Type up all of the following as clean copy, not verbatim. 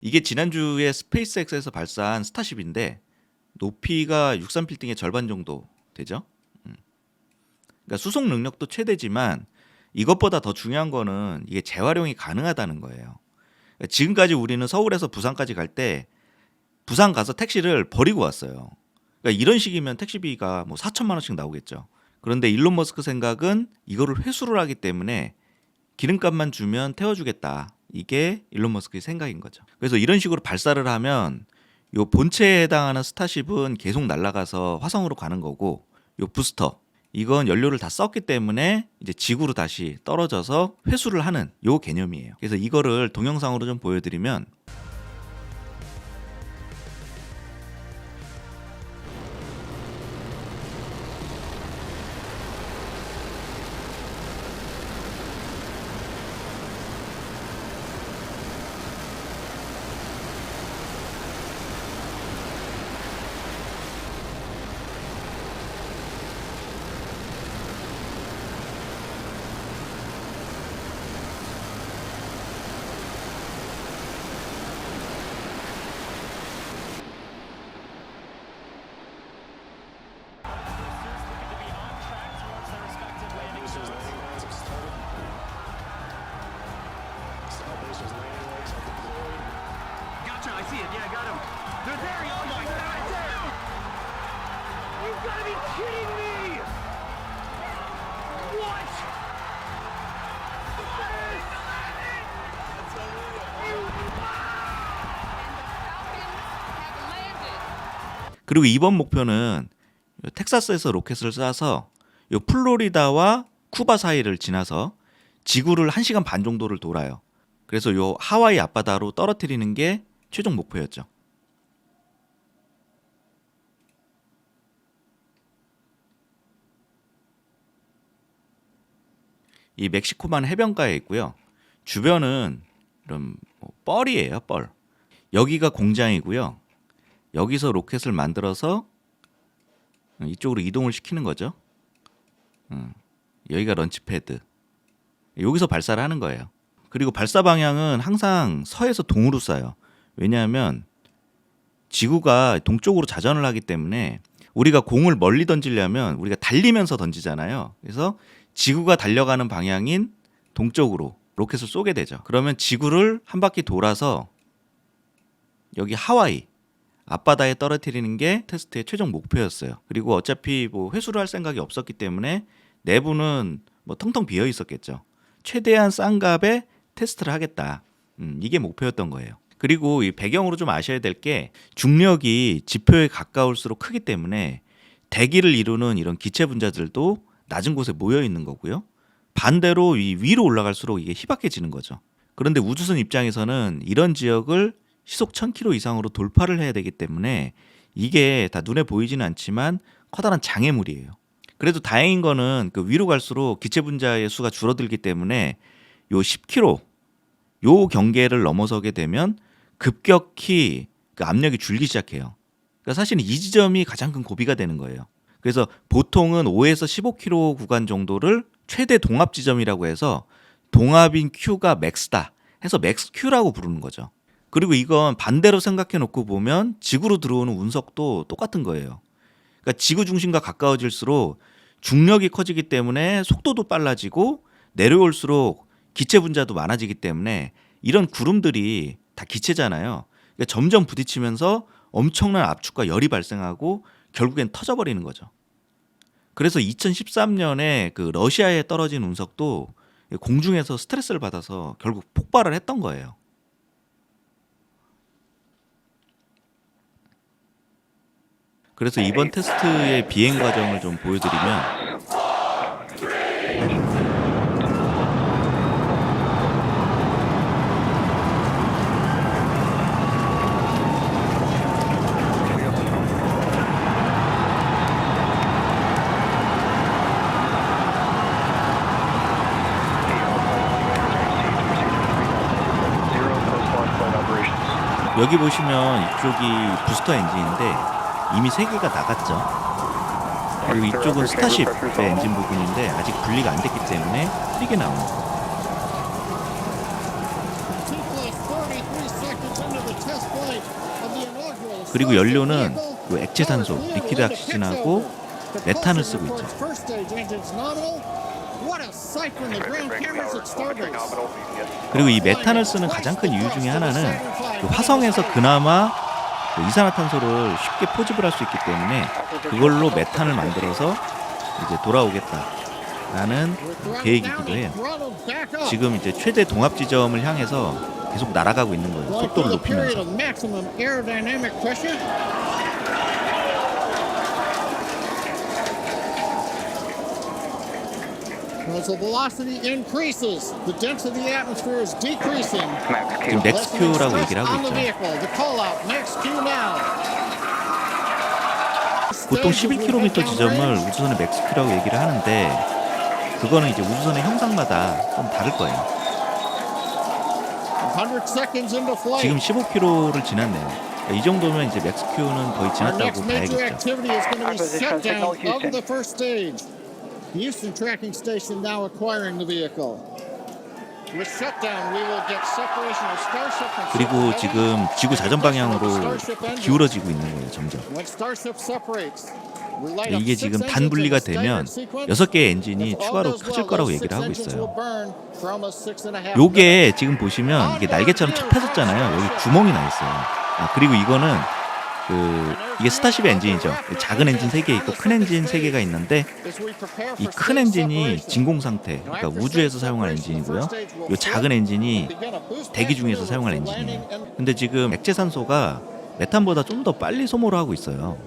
이게 지난주에 스페이스X에서 발사한 스타쉽인데 높이가 63빌딩의 절반 정도 되죠. 음. 그러니까 수송 능력도 최대지만 이것보다 더 중요한 거는 이게 재활용이 가능하다는 거예요. 그러니까 지금까지 우리는 서울에서 부산까지 갈 때 부산 가서 택시를 버리고 왔어요. 그러니까 이런 식이면 택시비가 뭐 4천만 원씩 나오겠죠. 그런데 일론 머스크 생각은 이거를 회수를 하기 때문에 기름값만 주면 태워주겠다. 이게 일론 머스크의 생각인 거죠. 그래서 이런 식으로 발사를 하면 요 본체에 해당하는 스타쉽은 계속 날아가서 화성으로 가는 거고, 요 부스터 이건 연료를 다 썼기 때문에 이제 지구로 다시 떨어져서 회수를 하는 요 개념이에요. 그래서 이거를 동영상으로 좀 보여드리면, Gotcha, I see it. Yeah, I got him. They're there. Oh my god, dude! You've got to be kidding me! What? 그리고 이번 목표는 텍사스에서 로켓을 쏴서 요 플로리다와 쿠바 사이를 지나서 지구를 1시간 반 정도를 돌아요. 그래서 요 하와이 앞바다로 떨어뜨리는 게 최종 목표였죠. 이 멕시코만 해변가에 있고요. 주변은 이런 뻘이에요, 뻘. 여기가 공장이고요. 여기서 로켓을 만들어서 이쪽으로 이동을 시키는 거죠. 여기가 런치패드. 여기서 발사를 하는 거예요. 그리고 발사 방향은 항상 서에서 동으로 쏴요. 왜냐하면 지구가 동쪽으로 자전을 하기 때문에 우리가 공을 멀리 던지려면 우리가 달리면서 던지잖아요. 그래서 지구가 달려가는 방향인 동쪽으로 로켓을 쏘게 되죠. 그러면 지구를 한 바퀴 돌아서 여기 하와이 앞바다에 떨어뜨리는 게 테스트의 최종 목표였어요. 그리고 어차피 뭐 회수를 할 생각이 없었기 때문에 내부는 뭐 텅텅 비어 있었겠죠. 최대한 싼 값에 테스트를 하겠다. 이게 목표였던 거예요. 그리고 이 배경으로 좀 아셔야 될 게 중력이 지표에 가까울수록 크기 때문에 대기를 이루는 이런 기체 분자들도 낮은 곳에 모여 있는 거고요. 반대로 이 위로 올라갈수록 이게 희박해지는 거죠. 그런데 우주선 입장에서는 이런 지역을 시속 1000km 이상으로 돌파를 해야 되기 때문에 이게 다 눈에 보이지는 않지만 커다란 장애물이에요. 그래도 다행인 거는 그 위로 갈수록 기체 분자의 수가 줄어들기 때문에 요 10km 요 경계를 넘어서게 되면 급격히 그 압력이 줄기 시작해요. 그러니까 사실은 이 지점이 가장 큰 고비가 되는 거예요. 그래서 보통은 5에서 15km 구간 정도를 최대 동압 지점이라고 해서 동압인 Q가 맥스다 해서 맥스 Q라고 부르는 거죠. 그리고 이건 반대로 생각해 놓고 보면 지구로 들어오는 운석도 똑같은 거예요. 그러니까 지구 중심과 가까워질수록 중력이 커지기 때문에 속도도 빨라지고 내려올수록 기체 분자도 많아지기 때문에 이런 구름들이 다 기체잖아요. 그러니까 점점 부딪히면서 엄청난 압축과 열이 발생하고 결국엔 터져버리는 거죠. 그래서 2013년에 그 러시아에 떨어진 운석도 공중에서 스트레스를 받아서 결국 폭발을 했던 거예요. 그래서 이번 테스트의 비행 과정을 좀 보여드리면, 여기 보시면 이쪽이 부스터 엔진인데 이미 3개가 나갔죠. 그리고 이쪽은 스타쉽의 엔진 부분인데 아직 분리가 안 됐기 때문에 흐리게 나오는 거예요. 그리고 연료는 그 액체 산소, 리퀴드 옥시즌하고 메탄을 쓰고 있죠. 그리고 이 메탄을 쓰는 가장 큰 이유 중에 하나는 그 화성에서 그나마 그 이산화탄소를 쉽게 포집을 할 수 있기 때문에 그걸로 메탄을 만들어서 이제 돌아오겠다라는 계획이기도 해요. 지금 이제 최대 동압 지점을 향해서 계속 날아가고 있는 거예요. 속도를 높이면서. As the velocity increases, the density of the atmosphere is decreasing. 지금 맥스큐라고 얘기를 하고 On the 있죠. vehicle, the call out, max Q now. 보통 11km 지점을 우주선의 맥스큐라고 얘기를 하는데 그거는 이제 우주선의 형상마다 좀 다를 거예요. 100 seconds into flight. 지금 15km를 지났네요. 이 정도면 이제 맥스큐는 거의 Our next 지났다고 major 봐야겠죠. activity is going to be Position signal, shutdown of Houston. the first stage. The Houston tracking station now acquiring the vehicle. With shutdown, we will get separation of Starship from 그리고 Superheavy. 지금 지구 자전 방향으로 Starship engine. 기울어지고 있는 거예요, 점점. When Starship separates, we light up 이게 six 지금 engines 단 분리가 in a staggered 되면 sequence. 6개의 엔진이 If all 추가로 goes 터질 well, 거라고 those 얘기를 six 하고 engines 있어요. will burn from a 6.5 요게 지금 보시면 이게 날개처럼 차 펴졌잖아요. 여기 구멍이 나 있어요. 그리고 이거는 이게 스타쉽의 엔진이죠. 작은 엔진 3개 있고 큰 엔진 3개가 있는데 이 큰 엔진이 진공 상태, 그러니까 우주에서 사용할 엔진이고요. 이 작은 엔진이 대기 중에서 사용할 엔진이에요. 근데 지금 액체 산소가 메탄보다 좀 더 빨리 소모를 하고 있어요.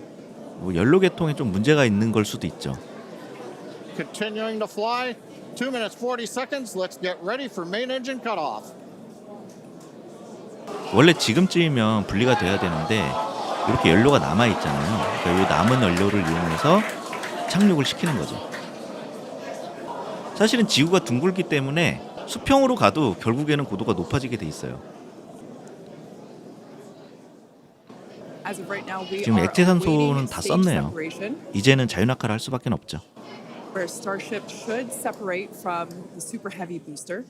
뭐 연료 계통에 좀 문제가 있는 걸 수도 있죠. Continuing to fly. 2 minutes 40 seconds. Let's get ready for main engine cutoff. 원래 지금쯤이면 분리가 돼야 되는데 이렇게 연료가 남아 있잖아요. 그러니까 이 남은 연료를 이용해서 착륙을 시키는 거죠. 사실은 지구가 둥글기 때문에 수평으로 가도 결국에는 고도가 높아지게 돼 있어요. 지금 액체 산소는 다 썼네요. 이제는 자유낙하를 할 수밖에 없죠. Where Starship should separate from the super heavy booster.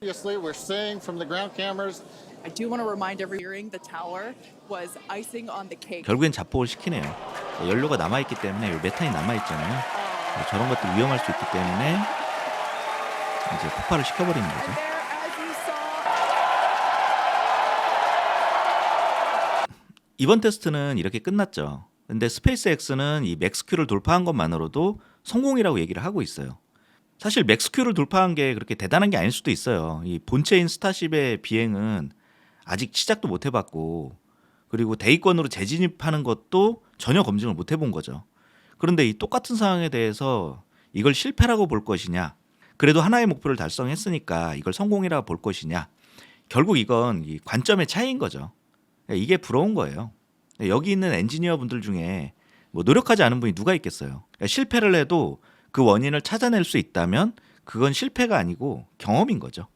Obviously, we're seeing from the ground cameras. I do want to remind everyone the tower was icing on the cake. 결국엔 자폭을 시키네요. 연료가 남아있기 때문에 이 메탄이 남아있잖아요. 저런 것들 위험할 수 있기 때문에 이제 폭발을 시켜버리는 거죠. There, as you saw, 이번 테스트는 이렇게 끝났죠. 근데 스페이스X는 이 맥스큐를 돌파한 것만으로도 성공이라고 얘기를 하고 있어요. 사실 맥스큐를 돌파한 게 그렇게 대단한 게 아닐 수도 있어요. 이 본체인 스타쉽의 비행은 아직 시작도 못 해봤고, 그리고 대기권으로 재진입하는 것도 전혀 검증을 못 해본 거죠. 그런데 이 똑같은 상황에 대해서 이걸 실패라고 볼 것이냐, 그래도 하나의 목표를 달성했으니까 이걸 성공이라고 볼 것이냐, 결국 이건 이 관점의 차이인 거죠. 이게 부러운 거예요. 여기 있는 엔지니어 분들 중에 뭐 노력하지 않은 분이 누가 있겠어요. 실패를 해도 그 원인을 찾아낼 수 있다면 그건 실패가 아니고 경험인 거죠.